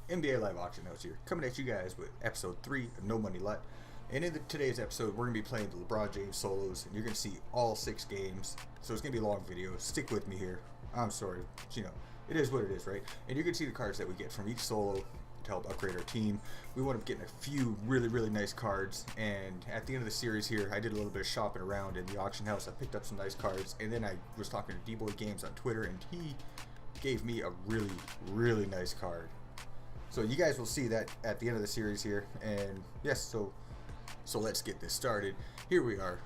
NBA Live Auction House here, coming at you guys with episode 3 of No Money LUT. And in today's episode, we're going to be playing the LeBron James solos, and you're going to see all 6 games. So it's going to be a long video. Stick with me here. I'm sorry, but, it is what it is, right? And you're going to see the cards that we get from each solo to help upgrade our team. We wound up getting a few really nice cards, and at the end of the series here, I did a little bit of shopping around in the auction house. I picked up some nice cards, and then I was talking to D-Boy Games on Twitter, and he gave me a really nice card. So you guys will see that at the end of the series here, and yes, so let's get this started. Here we are,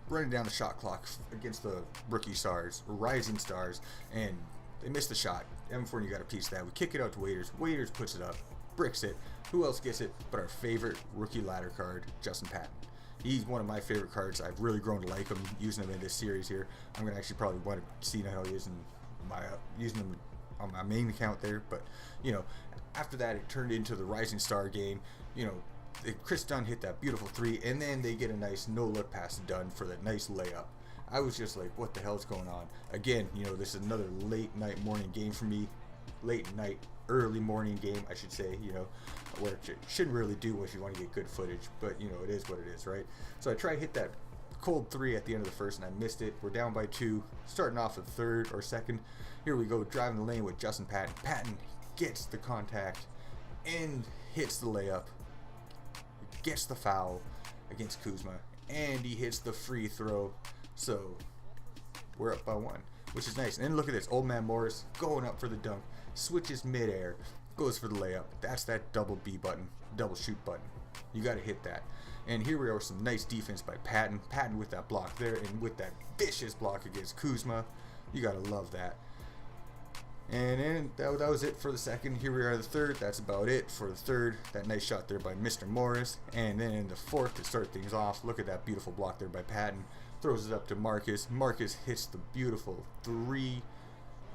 running down the shot clock against the rookie stars, rising stars, and they missed the shot. Ep3, you got a piece of that. We kick it out to Waiters. Waiters puts it up, bricks it. Who else gets it but our favorite rookie ladder card, Justin Patton. He's one of my favorite cards. I've really grown to like him, using him in this series here. I'm gonna actually probably want to see how he is in my using him on my main account there, but after that it turned into the rising star game. Chris Dunn hit that beautiful 3, and then they get a nice no-look pass done for the nice layup. I was just like, what the hell's going on? Again, this is another late night morning game for me. Late night, early morning game, I should say, where it shouldn't really do if you want to get good footage, but it is what it is, right? So I tried to hit that cold 3 at the end of the first, and I missed it. We're down by 2, starting off the third or second. Here we go, driving the lane with Justin Patton. Patton gets the contact and hits the layup, gets the foul against Kuzma, and he hits the free throw. So we're up by 1, which is nice. And then look at this, old man Morris going up for the dunk, switches midair, goes for the layup. That's that double B button, double shoot button. You got to hit that. And here we are with some nice defense by Patton. Patton with that block there, and with that vicious block against Kuzma. You got to love that. And then that was it for the second. Here we are in the third. That's about it for the third. That nice shot there by Mr. Morris. And then in the fourth, to start things off, look at that beautiful block there by Patton. Throws it up to Marcus. Marcus hits the beautiful 3.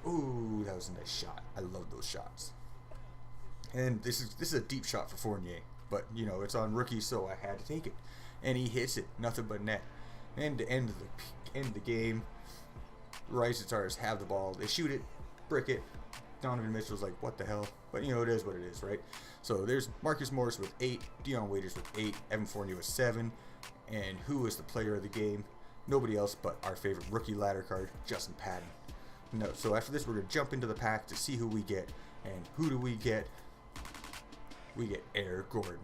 Ooh, that was a nice shot. I love those shots. And this is a deep shot for Fournier, but it's on rookie, so I had to take it. And he hits it, nothing but net. And to end the game, Rising Stars have the ball. They shoot it, brick it. Donovan Mitchell's like, what the hell? But it is what it is, right? So there's Marcus Morris with 8, Dion Waiters with 8, Evan Fournier with 7, and who is the player of the game? Nobody else but our favorite rookie ladder card, Justin Patton. No, so after this, we're gonna jump into the pack to see who we get, and who do we get? We get Eric Gordon.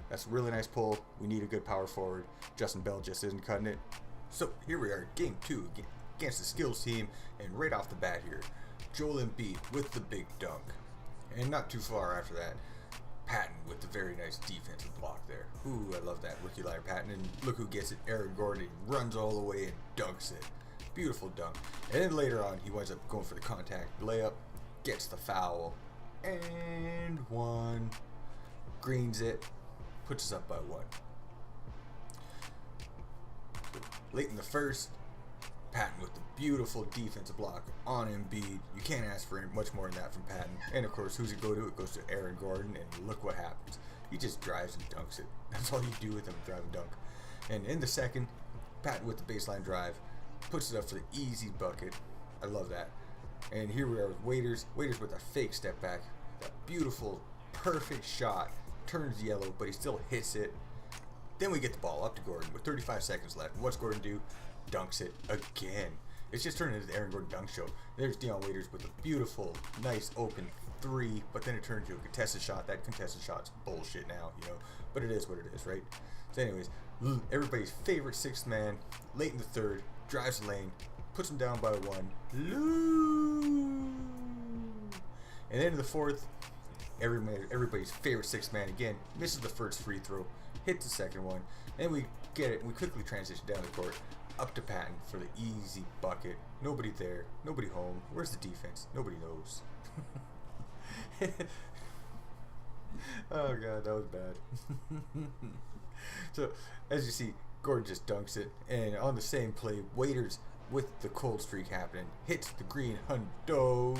That's a really nice pull. We need a good power forward. Justin Bell just isn't cutting it. So here we are, game 2 against the skills team, and right off the bat here, Joel Embiid with the big dunk, and not too far after that, Patton with the very nice defensive block there. Ooh, I love that rookie ladder Patton, and look who gets it, Eric Gordon. He runs all the way and dunks it. Beautiful dunk. And then later on, he winds up going for the contact layup, gets the foul, and 1. Greens it, puts us up by 1. Late in the first, Patton with the beautiful defensive block on Embiid. You can't ask for much more than that from Patton. And of course, who's it go to? It goes to Aaron Gordon, and look what happens. He just drives and dunks it. That's all you do with him, drive and dunk. And in the second, Patton with the baseline drive, puts it up for the easy bucket. I love that. And here we are with Waiters. Waiters with a fake step back. That beautiful, perfect shot. Turns yellow, but he still hits it. Then we get the ball up to Gordon with 35 seconds left. What's Gordon do? Dunks it again. It's just turned into the Aaron Gordon dunk show. There's Dion Waiters with a beautiful, nice open 3, but then it turned into a contested shot. That contested shot's bullshit now, but it is what it is, right? So anyways, everybody's favorite 6th man, late in the third, drives the lane, puts him down by 1. And then in the fourth, everybody's favorite 6th man again misses the first free throw, hits the second one, and we get it. We quickly transition down the court, up to Patton for the easy bucket. Nobody there, nobody home. Where's the defense? Nobody knows. Oh god, that was bad. So as you see, Gordon just dunks it, and on the same play, Waiters with the cold streak happening hits the green hundo,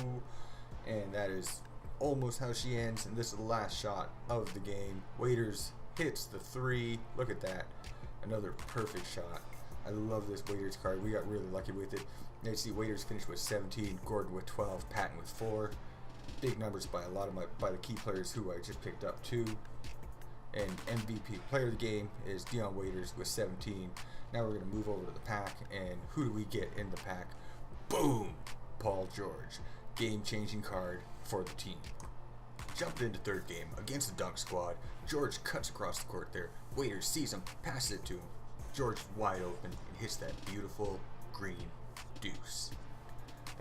and that is almost how she ends. And this is the last shot of the game. Waiters hits the 3. Look at that, another perfect shot. I love this Waiters card. We got really lucky with it. Now you see Waiters finished with 17, Gordon with 12, Patton with 4. big numbers by the key players who I just picked up too. And MVP player of the game is Dion Waiters with 17. Now we're going to move over to the pack, and who do we get in the pack? Boom! Paul George. Game-changing card for the team. Jumped into third game against the dunk squad. George cuts across the court there. Waiters sees him, passes it to him. George is wide open and hits that beautiful green deuce.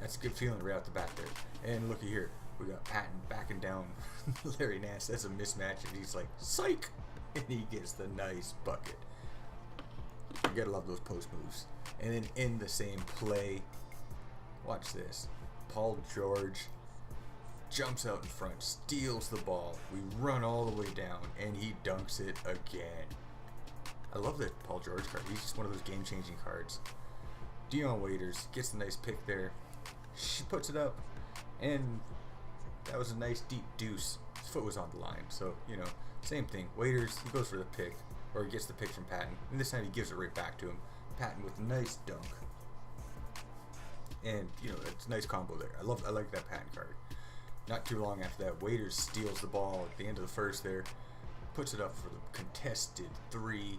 That's a good feeling right out the bat there. And looky here. We got Patton backing down Larry Nance. That's a mismatch, and he's like, psych! And he gets the nice bucket. You gotta love those post moves. And then in the same play, watch this. Paul George jumps out in front, steals the ball. We run all the way down, and he dunks it again. I love that Paul George card. He's just one of those game-changing cards. Dion Waiters gets the nice pick there. She puts it up, and that was a nice deep deuce. His foot was on the line, so, you know, same thing. Waiters, he goes for the pick, or he gets the pick from Patton, and this time he gives it right back to him. Patton with a nice dunk. And, you know, it's a nice combo there. I like that Patton card. Not too long after that, Waiters steals the ball at the end of the first there, puts it up for the contested three,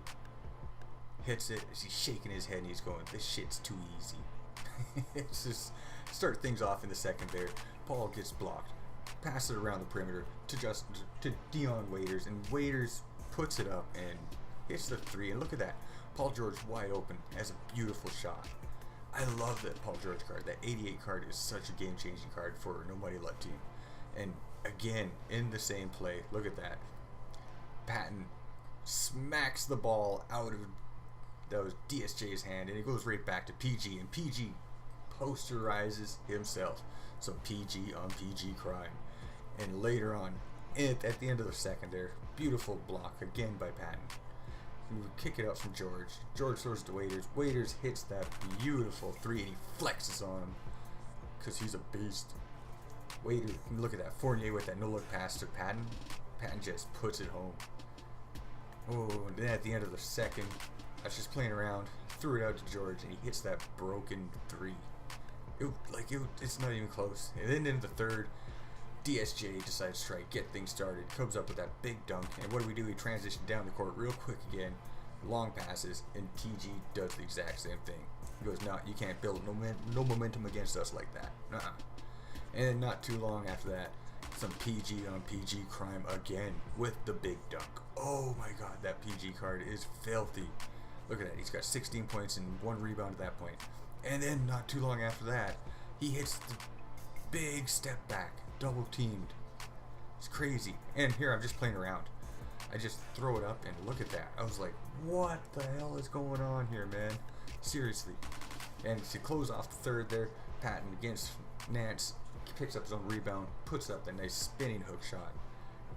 hits it as he's shaking his head and he's going, this shit's too easy. It's just start things off in the second there. Paul gets blocked. Pass it around the perimeter to Dion Waiters, and Waiters puts it up and hits the three. And look at that, Paul George wide open, has a beautiful shot. I love that Paul George card. That 88 card is such a game-changing card for no money LUT team. And again, in the same play, look at that. Patton smacks the ball out of that was DSJ's hand, and it goes right back to PG, and PG posterizes himself. So PG on PG crime. And later on, at the end of the second there, beautiful block again by Patton. We kick it out from George. George throws it to Waiters. Waiters hits that beautiful three, and he flexes on him because he's a beast. Waiters, look at that. Fournier with that no-look pass to Patton. Patton just puts it home. Oh, and then at the end of the second, I was just playing around, threw it out to George, and he hits that broken three. It's not even close. And then in the third, DSJ decides to try to get things started, comes up with that big dunk, and what do? We transition down the court real quick again, long passes, and TG does the exact same thing. He goes, no, you can't build no momentum against us like that. And then not too long after that, some PG on PG crime again with the big dunk. Oh my god, that PG card is filthy. Look at that, he's got 16 points and 1 rebound at that point. And then not too long after that, he hits the big step back, double teamed. It's crazy. And here I'm just playing around. I just throw it up and look at that. I was like, what the hell is going on here, man? Seriously. And to close off the third there, Patton against Nance picks up his own rebound, puts up that nice spinning hook shot,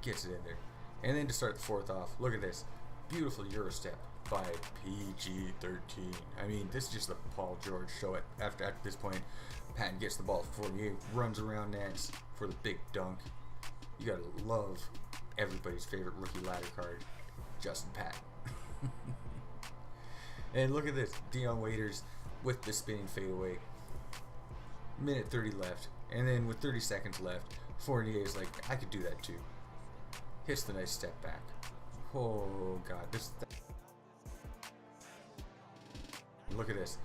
gets it in there. And then to start the fourth off, look at this. Beautiful Euro step by PG-13. I mean, this is just the Paul George show. After this point, Patton gets the ball for Fournier, runs around Nance for the big dunk. You gotta love everybody's favorite rookie ladder card, Justin Patton. And look at this, Dion Waiters with the spinning fadeaway. Minute 30 left, and then with 30 seconds left, Fournier is like, I could do that too. Hits the nice step back. Oh god, look at this.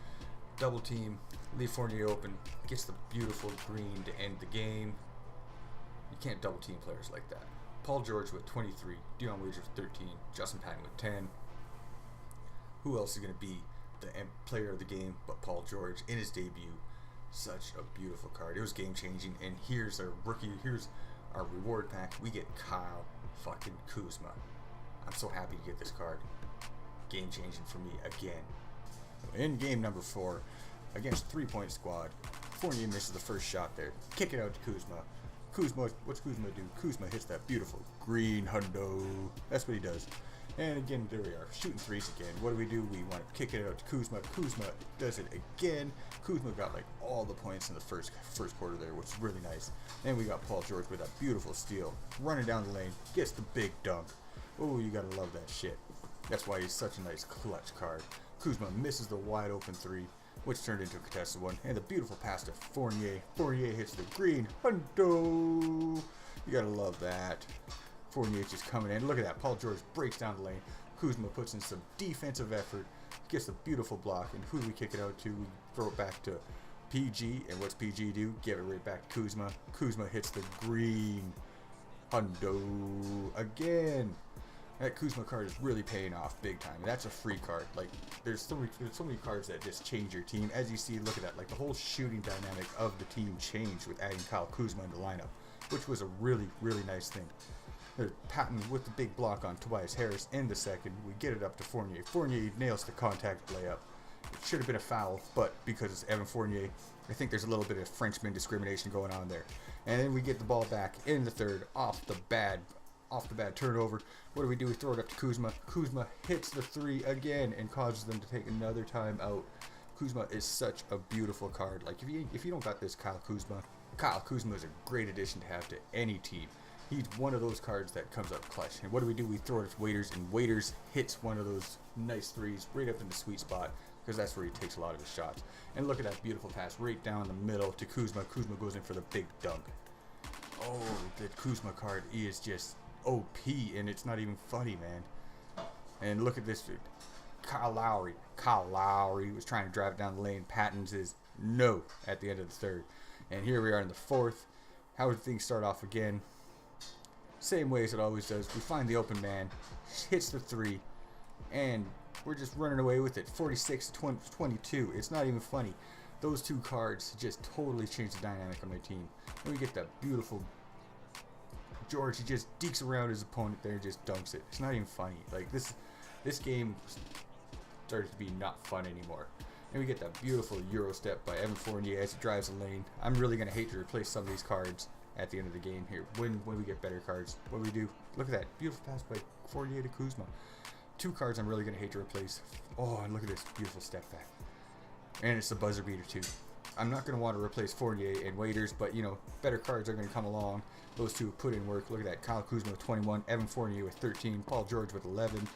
Double team, leave Fournier open, gets the beautiful green to end the game. You can't double team players like that. Paul George with 23, Dion Waiters with 13, Justin Patton with 10. Who else is going to be the player of the game but Paul George in his debut? Such a beautiful card. It was game changing, and here's our rookie. Here's our reward pack. We get Kyle fucking Kuzma. I'm so happy to get this card. Game changing for me again. In game number 4 against 3-point squad, Fournier misses the first shot there. Kick it out to Kuzma. Kuzma, what's Kuzma do? Kuzma hits that beautiful green hundo. That's what he does. And again, there we are, shooting threes again. What do? We want to kick it out to Kuzma. Kuzma does it again. Kuzma got like all the points in the first quarter there, which is really nice. And we got Paul George with a beautiful steal, running down the lane, gets the big dunk. Oh, you gotta love that shit. That's why he's such a nice clutch card. Kuzma misses the wide open three. which turned into a contested one. And the beautiful pass to Fournier. Fournier hits the green. Hundo! You gotta love that. Fournier just coming in. Look at that. Paul George breaks down the lane. Kuzma puts in some defensive effort. Gets a beautiful block. And who do we kick it out to? We throw it back to PG. And what's PG do? Give it right back to Kuzma. Kuzma hits the green. Hundo again. That Kuzma card is really paying off big time. That's a free card. Like, there's so many cards that just change your team. As you see, look at that. Like, the whole shooting dynamic of the team changed with adding Kyle Kuzma in the lineup, which was a really, really nice thing. There's Patton with the big block on Tobias Harris in the second. We get it up to Fournier. Fournier nails the contact layup. It should have been a foul, but because it's Evan Fournier, I think there's a little bit of Frenchman discrimination going on there. And then we get the ball back in the third off the bad turnover. What do? We throw it up to Kuzma. Kuzma hits the three again and causes them to take another time out. Kuzma is such a beautiful card. Like, if you don't got this Kyle Kuzma is a great addition to have to any team. He's one of those cards that comes up clutch. And what do? We throw it at Waiters, and Waiters hits one of those nice threes right up in the sweet spot, because that's where he takes a lot of his shots. And look at that beautiful pass right down the middle to Kuzma. Kuzma goes in for the big dunk. Oh, the Kuzma card is just OP, and it's not even funny, man. And look at this dude. Kyle Lowry was trying to drive it down the lane. Patton's is no at the end of the third. And here we are in the fourth. How would things start off again? Same way as it always does. We find the open man, hits the three, and we're just running away with it. 46-22. It's not even funny. Those two cards just totally change the dynamic of my team. And we get that beautiful George. He just dekes around his opponent there and just dunks it. It's not even funny. Like, this game started to be not fun anymore. And we get that beautiful Euro step by Evan Fournier as he drives the lane. I'm really going to hate to replace some of these cards at the end of the game here. When we get better cards, what do we do? Look at that beautiful pass by Fournier to Kuzma. Two cards I'm really going to hate to replace. Oh, and look at this beautiful step back. And it's the buzzer beater too. I'm not going to want to replace Fournier and Waiters, but, you know, better cards are going to come along. Those two put in work. Look at that. Kyle Kuzma with 21, Evan Fournier with 13, Paul George with 11.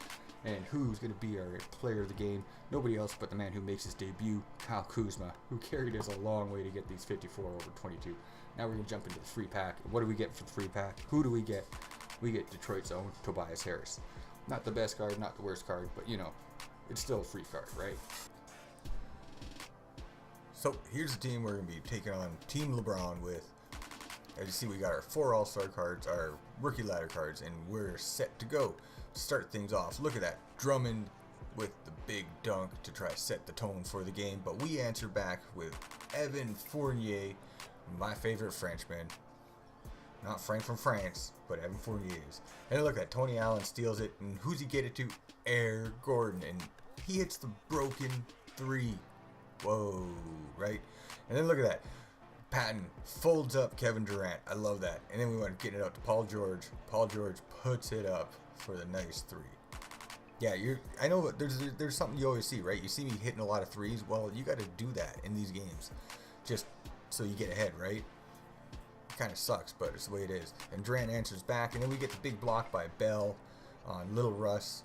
And who's going to be our player of the game? Nobody else but the man who makes his debut, Kyle Kuzma, who carried us a long way to get these 54 over 22. Now we're going to jump into the free pack. What do we get for the free pack? Who do we get? We get Detroit's own Tobias Harris. Not the best card, not the worst card, but, you know, it's still a free card, right? So here's the team we're going to be taking on Team LeBron with. As you see, we got our 4 All-Star cards, our rookie ladder cards, and we're set to go. To start things off, look at that. Drummond with the big dunk to try to set the tone for the game, but we answer back with Evan Fournier, my favorite Frenchman. Not Frank from France, but Evan Fournier is. And look at that. Tony Allen steals it, and who's he get it to? Air Gordon, and he hits the broken 3. Whoa, right? And then look at that. Patton folds up Kevin Durant. I love that. And then we want to get it out to Paul George. Paul George puts it up for the nice 3. Yeah, I know there's something you always see, right? You see me hitting a lot of threes. Well, you got to do that in these games, just so you get ahead, right? It kind of sucks, but it's the way it is. And Durant answers back, and then we get the big block by Bell on Little Russ.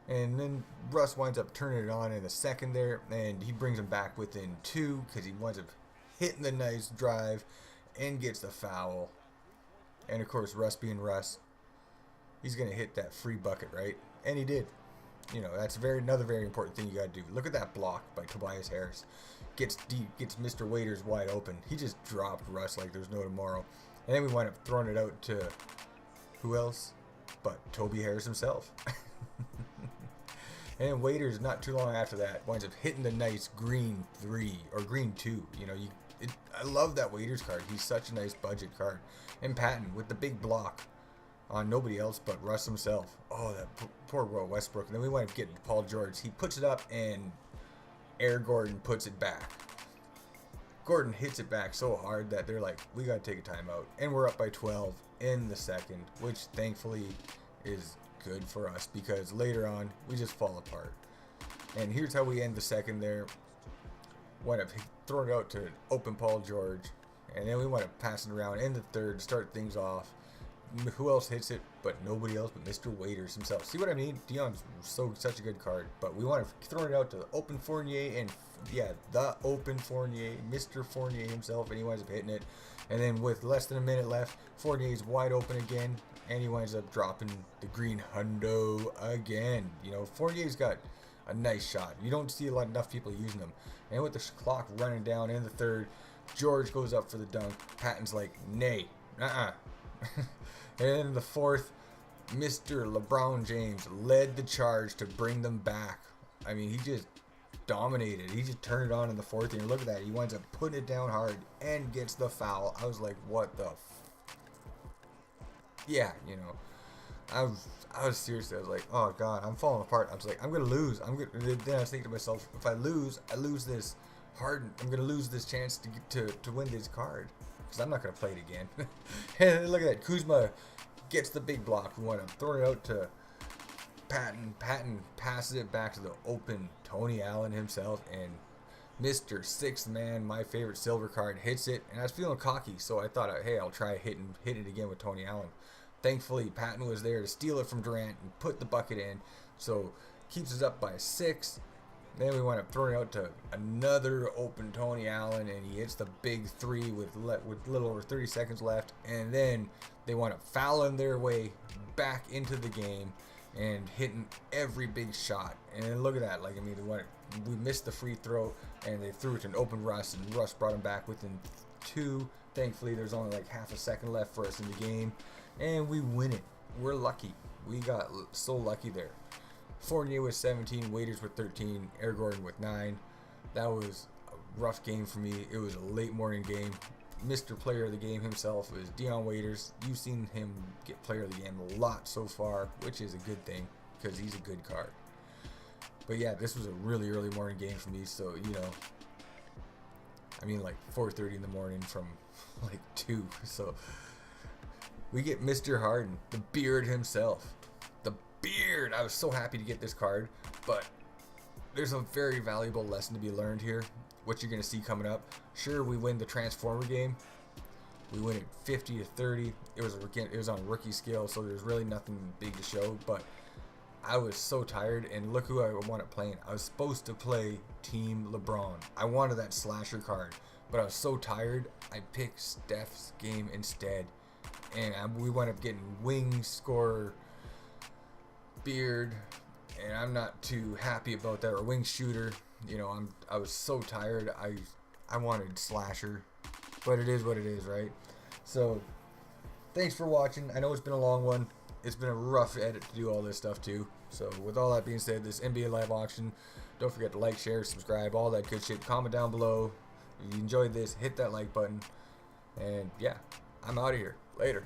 And then Russ winds up turning it on in the second there, and he brings him back within 2 because he winds up hitting the nice drive and gets the foul. And of course, Russ being Russ, he's going to hit that free bucket, right? And he did. You know, that's another very important thing you got to do. Look at that block by Tobias Harris. Gets Mr. Waiters wide open. He just dropped Russ like there's no tomorrow. And then we wind up throwing it out to who else but Toby Harris himself. And Waiters, not too long after that, winds up hitting the nice green 3 or green 2. You know, I love that Waiters card. He's such a nice budget card. And Patton with the big block on nobody else but Russ himself. Oh, that poor Will Westbrook. And then we wind up getting Paul George. He puts it up, and Air Gordon puts it back. Gordon hits it back so hard that they're like, we got to take a timeout. And we're up by 12 in the second, which thankfully is good for us because later on we just fall apart. And here's how we end the second there. Wind up throwing it out to open Paul George, and then we wind up passing around in the third, start things off. Who else hits it but nobody else but Mr. Waiters himself. See what I mean? Dion's such a good card, but we want to throw it out to open Fournier, and Yeah, the open Fournier, Mr. Fournier himself, and he winds up hitting it. And then with less than a minute left, Fournier's wide open again, and he winds up dropping the green hundo again. You know, Fournier's got a nice shot. You don't see enough people using them. And with the clock running down in the third, George goes up for the dunk. Patton's like, nay, and then in the fourth, Mr. LeBron James led the charge to bring them back. I mean, he just dominated. He just turned it on in the fourth, and look at that. He winds up putting it down hard and gets the foul. I was like, what the yeah, you know. I was seriously, I was like, oh god, I'm falling apart. I was like, I'm gonna lose. Then I was thinking to myself, if I lose this Harden. I'm gonna lose this chance to win this card because I'm not gonna play it again. And look at that, Kuzma gets the big block. We want to throw it out to Patton. Patton passes it back to the open Tony Allen himself, and Mr. Sixth Man, my favorite silver card, hits it. And I was feeling cocky, so I thought, hey, I'll try hit it again with Tony Allen. Thankfully, Patton was there to steal it from Durant and put the bucket in, so keeps us up by 6. Then we want to throw it out to another open Tony Allen, and he hits the big 3 with little over 30 seconds left. And then they want to foul him their way back into the game and hitting every big shot. And look at that. Like, I mean, we missed the free throw, and they threw it to an open Russ, and Russ brought him back within 2. Thankfully, there's only like half a second left for us in the game, and we win it. We're lucky. We got so lucky there. Fournier with 17, Waiters with 13, Air Gordon with 9. That was a rough game for me. It was a late morning game. Mr. Player of the Game himself is Dion Waiters. You've seen him get Player of the Game a lot so far, which is a good thing because he's a good card. But yeah, this was a really early morning game for me, so, you know, I mean, like 4:30 in the morning from like 2. So we get Mr. Harden, the Beard himself. The Beard! I was so happy to get this card, but there's a very valuable lesson to be learned here. What you're going to see coming up. Sure, we win the Transformer game. We win it 50-30. It was on a rookie scale, so there's really nothing big to show, but I was so tired, and look who I wanted playing. I was supposed to play Team LeBron. I wanted that slasher card, but I was so tired, I picked Steph's game instead. And we wound up getting wing scorer Beard, and I'm not too happy about that, or wing shooter. You know, I was so tired. I wanted slasher, but it is what it is, right? So thanks for watching. I know it's been a long one. It's been a rough edit to do all this stuff too. So with all that being said, this NBA live auction, don't forget to like, share, subscribe, all that good shit. Comment down below if you enjoyed this. Hit that like button, and yeah, I'm out of here. Later.